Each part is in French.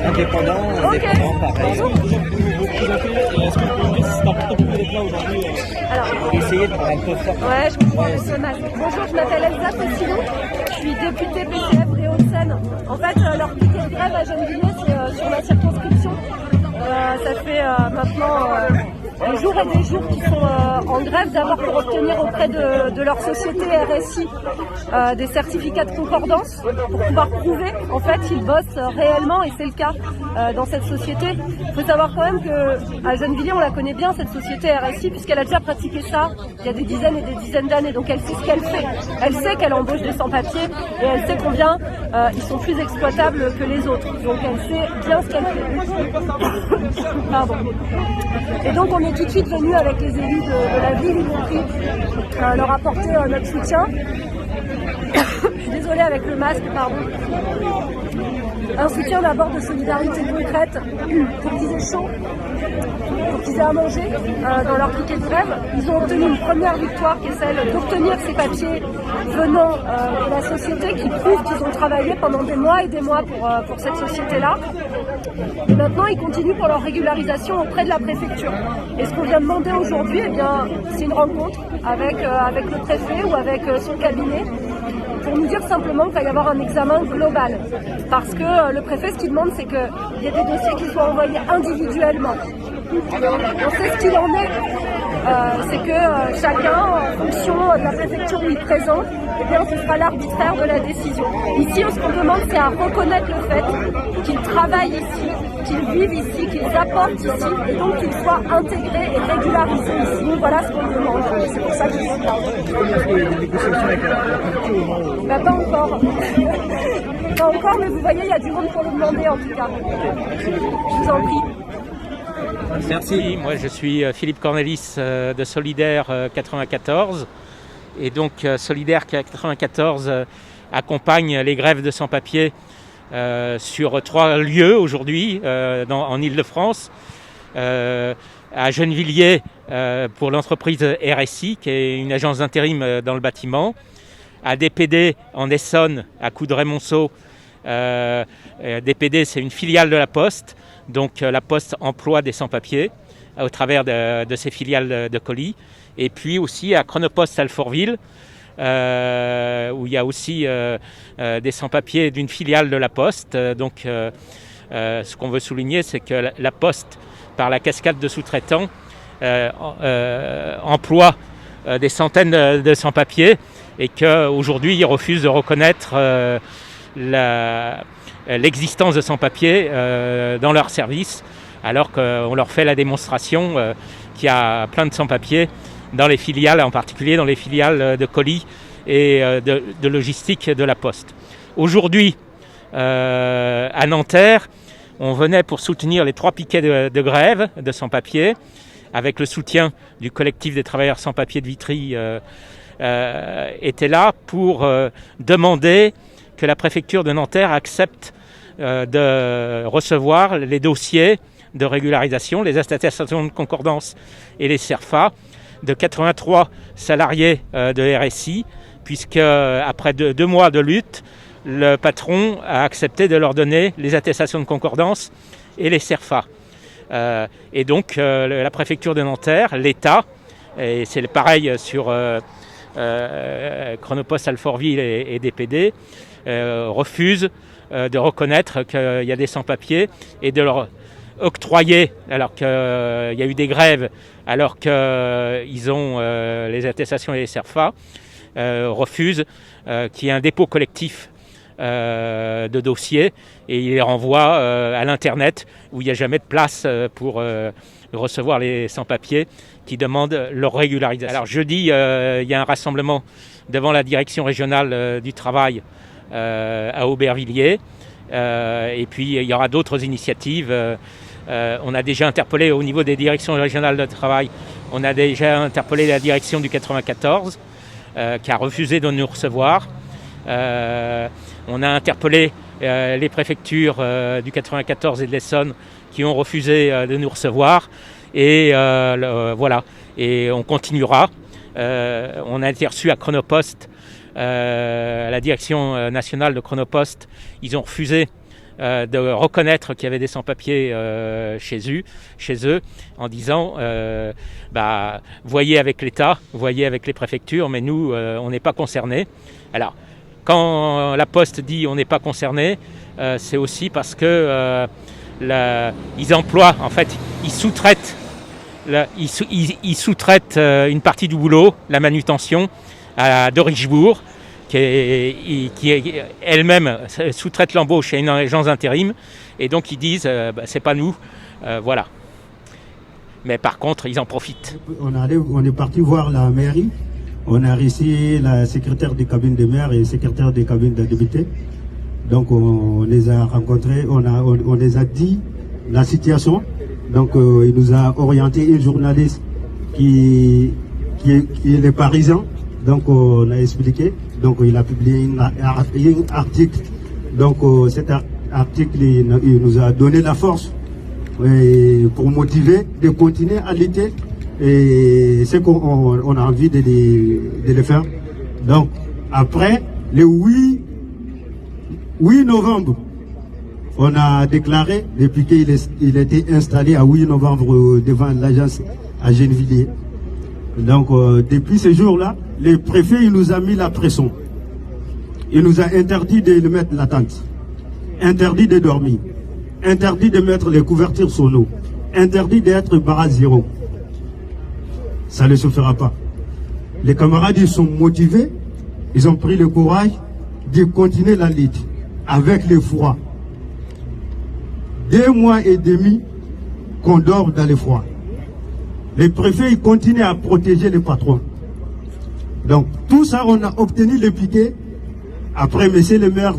Indépendant, pareil. Est-ce que vous pouvez dire si c'est important pour vous d'être là aujourd'hui essayer de prendre un peu fort? Ouais, je comprends le masque. Bonjour, je m'appelle Elsa Postillon, je suis députée PCF des Hauts-de-Seine. En fait, leur piquet de grève à Gennevilliers, c'est sur ma circonscription. Ça fait maintenant des jours et des jours qu'ils sont en grève, d'abord pour obtenir auprès de leur société RSI des certificats de concordance pour pouvoir prouver en fait qu'ils bossent réellement, et c'est le cas dans cette société. Il faut savoir quand même qu'à Gennevilliers, on la connaît bien cette société RSI puisqu'elle a déjà pratiqué ça il y a des dizaines et des dizaines d'années, donc elle sait ce qu'elle fait. Elle sait qu'elle embauche des sans-papiers et elle sait combien ils sont plus exploitables que les autres, donc elle sait bien ce qu'elle fait. Pardon. Et donc on est tout de suite venu avec les élus de la ville, y compris leur apporter notre soutien. Je suis désolée avec le masque, pardon. Un soutien d'abord de solidarité concrète pour qu'ils aient chaud, pour qu'ils aient à manger dans leur piquet de grève. Ils ont obtenu une première victoire qui est celle d'obtenir ces papiers venant de la société qui prouvent qu'ils ont travaillé pendant des mois et des mois pour cette société-là. Et maintenant, ils continuent pour leur régularisation auprès de la préfecture. Et ce qu'on vient demander aujourd'hui, eh bien, c'est une rencontre avec le préfet ou avec son cabinet pour nous dire simplement qu'il va y avoir un examen global. Parce que le préfet, ce qu'il demande, c'est qu'il y ait des dossiers qui soient envoyés individuellement. On sait ce qu'il en est. C'est que chacun, en fonction de la préfecture où il présente, eh bien, ce sera l'arbitraire de la décision. Ici, ce qu'on demande, c'est à reconnaître le fait qu'ils travaillent ici, qu'ils vivent ici, qu'ils apportent ici, et donc qu'ils soient intégrés et régularisés ici. Voilà ce qu'on demande. C'est pour ça que je suis là. Est-ce qu'il y a des négociations avec la préfecture ou non? Pas encore. Pas encore, mais vous voyez, il y a du monde pour le demander en tout cas. Je vous en prie. Merci, moi je suis Philippe Cornelis de Solidaire 94, et donc Solidaire 94 accompagne les grèves de sans-papiers sur 3 lieux aujourd'hui en Île-de-France, à Gennevilliers pour l'entreprise RSI qui est une agence d'intérim dans le bâtiment, à DPD en Essonne à Coudray-Monceau. DPD, c'est une filiale de la Poste, donc la Poste emploie des sans-papiers au travers de ses filiales de colis, et puis aussi à Chronopost Alfortville où il y a aussi des sans-papiers d'une filiale de la Poste. Donc ce qu'on veut souligner, c'est que la Poste, par la cascade de sous-traitants, emploie des centaines de sans-papiers, et qu'aujourd'hui ils refusent de reconnaître l'existence de sans-papiers dans leur service, alors qu'on leur fait la démonstration qu'il y a plein de sans-papiers dans les filiales, en particulier dans les filiales de colis et de logistique de la Poste. Aujourd'hui, à Nanterre, on venait pour soutenir les 3 piquets de grève de sans-papiers, avec le soutien du collectif des travailleurs sans-papiers de Vitry, était là pour demander que la préfecture de Nanterre accepte de recevoir les dossiers de régularisation, les attestations de concordance et les CERFA de 83 salariés de RSI, puisque après 2 mois de lutte, le patron a accepté de leur donner les attestations de concordance et les CERFA. Et donc la préfecture de Nanterre, l'État, et c'est pareil sur Chronopost Alfortville et DPD, refuse de reconnaître qu'il y a des sans-papiers et de leur octroyer, alors qu'il y a eu des grèves, alors qu'ils ont les attestations et les CERFA, refuse qu'il y ait un dépôt collectif de dossiers et il les renvoie à l'Internet où il n'y a jamais de place pour recevoir les sans-papiers qui demandent leur régularisation. Alors jeudi, il y a un rassemblement devant la direction régionale du travail à Aubervilliers et puis il y aura d'autres initiatives. On a déjà interpellé au niveau des directions régionales de travail, on a déjà interpellé la direction du 94 qui a refusé de nous recevoir. On a interpellé les préfectures du 94 et de l'Essonne qui ont refusé de nous recevoir. Et voilà, et on continuera. On a été reçus à Chronopost, à la direction nationale de Chronopost. Ils ont refusé de reconnaître qu'il y avait des sans-papiers chez eux, en disant voyez avec l'État, voyez avec les préfectures, mais nous, on n'est pas concernés. Alors, quand la Poste dit on n'est pas concerné, c'est aussi parce que ils emploient, en fait, ils sous-traitent une partie du boulot, la manutention, de Richebourg, qui elle-même sous-traite l'embauche à une agence intérim, et donc ils disent c'est pas nous, voilà. Mais par contre, ils en profitent. On est parti voir la mairie. On a reçu la secrétaire des cabines de maire et secrétaire des cabines de députés. Donc on les a rencontrés, on les a dit la situation. Donc il nous a orienté une journaliste qui est parisien. Donc on a expliqué. Donc il a publié un article. Donc cet article il nous a donné la force pour motiver de continuer à lutter. Et c'est qu'on a envie de les faire. Donc après le 8 novembre, on a déclaré, depuis qu'il était installé à 8 novembre devant l'agence à Gennevilliers. Donc depuis ce jour-là, le préfet il nous a mis la pression. Il nous a interdit de le mettre la tente, interdit de dormir, interdit de mettre les couvertures sur nous, interdit d'être barrage zéro. Ça ne se fera pas. Les camarades ils sont motivés, ils ont pris le courage de continuer la lutte avec le froid. 2 mois et demi qu'on dort dans le froid. Les préfets ils continuent à protéger les patrons. Donc tout ça on a obtenu le piquet. Après monsieur le maire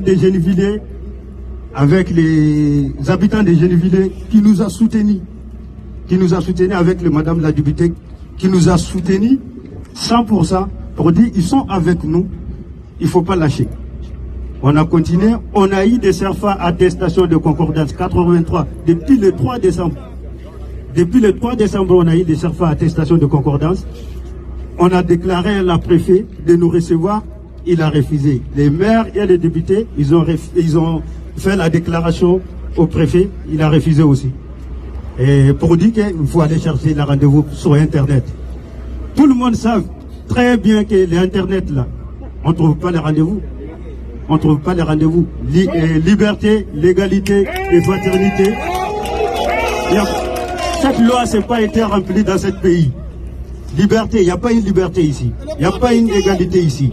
de Gennevilliers, avec les habitants de Gennevilliers qui nous a soutenus. Avec le madame la députée, qui nous a soutenus 100% pour dire ils sont avec nous, il ne faut pas lâcher. On a continué, on a eu des CERFA attestation de concordance 83 depuis le 3 décembre. Depuis le 3 décembre, on a eu des CERFA attestation de concordance. On a déclaré à la préfet de nous recevoir, il a refusé. Les maires et les députés, ils ont fait la déclaration au préfet, il a refusé aussi. Et pour dire qu'il faut aller chercher le rendez-vous sur Internet. Tout le monde sait très bien que l'Internet là, on ne trouve pas les rendez-vous. On ne trouve pas les rendez-vous. Liberté, légalité et fraternité. Cette loi n'a pas été remplie dans ce pays. Liberté, il n'y a pas une liberté ici. Il n'y a pas une égalité ici.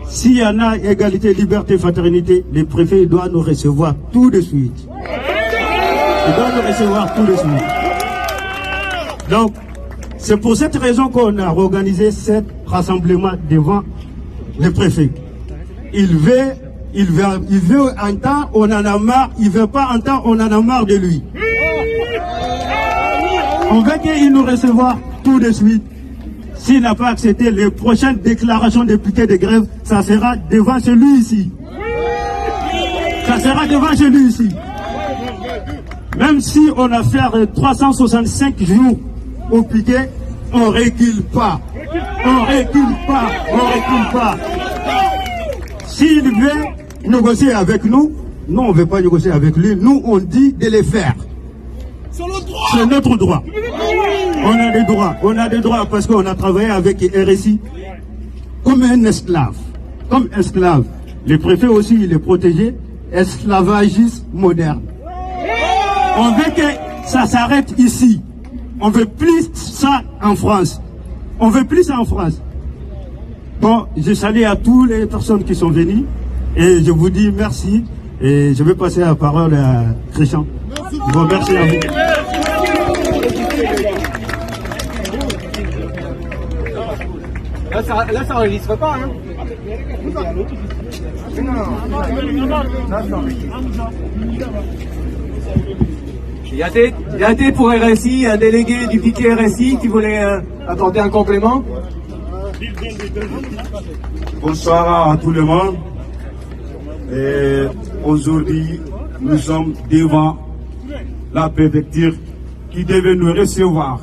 S'il y en a égalité, liberté, fraternité, les préfets doivent nous recevoir tout de suite. Ils doivent nous recevoir tout de suite. Donc, c'est pour cette raison qu'on a organisé cet rassemblement devant le préfet. Il veut entendre, on en a marre. Il ne veut pas entendre, on en a marre de lui. On veut qu'il nous recevoir tout de suite. S'il n'a pas accepté les prochaines déclarations de piquet de grève, ça sera devant celui-ci. Ça sera devant celui-ci. Même si on a fait 365 jours au piquet, on ne recule pas. On ne recule pas. On ne recule pas. S'il veut négocier avec nous, nous on ne veut pas négocier avec lui. Nous on dit de les faire. C'est notre droit. On a des droits. On a des droits parce qu'on a travaillé avec RSI comme un esclave. Comme esclave. Le préfet aussi il est protégé. Esclavagiste moderne. On veut que ça s'arrête ici. On veut plus ça en France. On veut plus ça en France. Bon, je salue à toutes les personnes qui sont venues. Et je vous dis merci. Et je vais passer la parole à Christian. Je vous remercie à vous. Là, ça enregistre pas, hein. Il y a des pour RSI, un délégué du piquet RSI qui voulait apporter un complément. Bonsoir à tout le monde. Et aujourd'hui, nous sommes devant la préfecture qui devait nous recevoir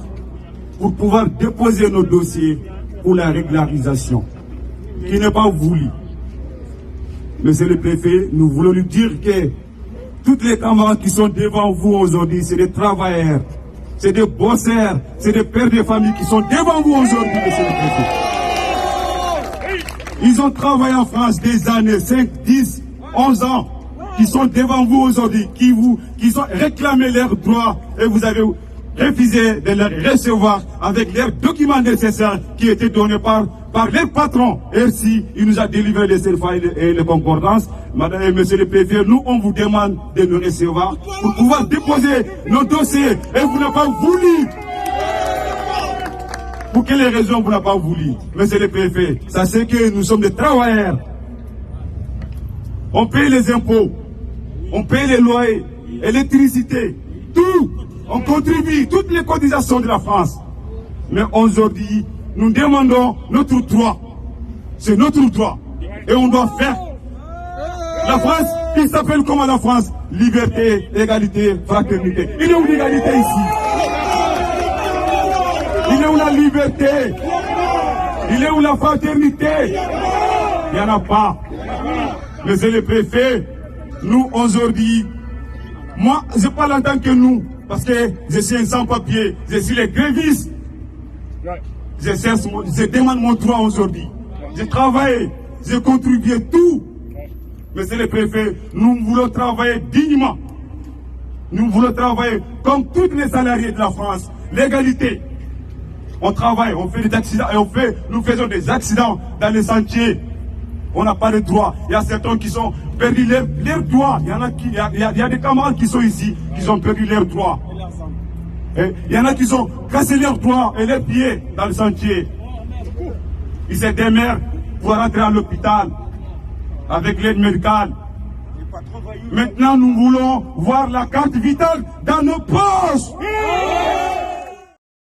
pour pouvoir déposer nos dossiers pour la régularisation, qui n'est pas voulu. Monsieur le préfet, nous voulons lui dire que toutes les camarades qui sont devant vous aujourd'hui, c'est des travailleurs, c'est des bosseurs, c'est des pères de famille qui sont devant vous aujourd'hui, monsieur le préfet. Ils ont travaillé en France des années, 5, 10, 11 ans, qui sont devant vous aujourd'hui, qui ont réclamé leurs droits et vous avez refusé de les recevoir avec leurs documents nécessaires qui étaient donnés par les patrons. Ainsi, il nous a délivré les CFA et les concordances. Madame et monsieur le préfet, nous, on vous demande de nous recevoir pour pouvoir déposer nos dossiers et vous n'avez pas voulu. Pour quelles raisons vous n'avez pas voulu, monsieur le préfet? Ça c'est que nous sommes des travailleurs. On paye les impôts, on paye les loyers, électricité, tout. On contribue toutes les cotisations de la France. Mais aujourd'hui, nous demandons notre droit. C'est notre droit. Et on doit faire. La France, il s'appelle comment la France? Liberté, égalité, fraternité. Il est où l'égalité ici? Il est où la liberté? Il est où la fraternité? Il n'y en a pas. Monsieur le préfet, nous aujourd'hui, moi je parle en tant que nous, parce que je suis un sans-papier, je suis les grévistes. Je demande mon droit aujourd'hui. J'ai travaillé, j'ai contribué tout. Monsieur le préfet, nous voulons travailler dignement. Nous voulons travailler comme tous les salariés de la France. L'égalité. On travaille, on fait des accidents et nous faisons des accidents dans les sentiers. On n'a pas de droit. Il y a certains qui ont perdu leurs droits. Il y a des camarades qui sont ici, qui ont perdu leurs droits. Et il y en a qui ont cassé leurs doigts et leurs pieds dans le sentier. Ils se démerdent pour rentrer à l'hôpital avec l'aide médicale. Maintenant, nous voulons voir la carte vitale dans nos poches.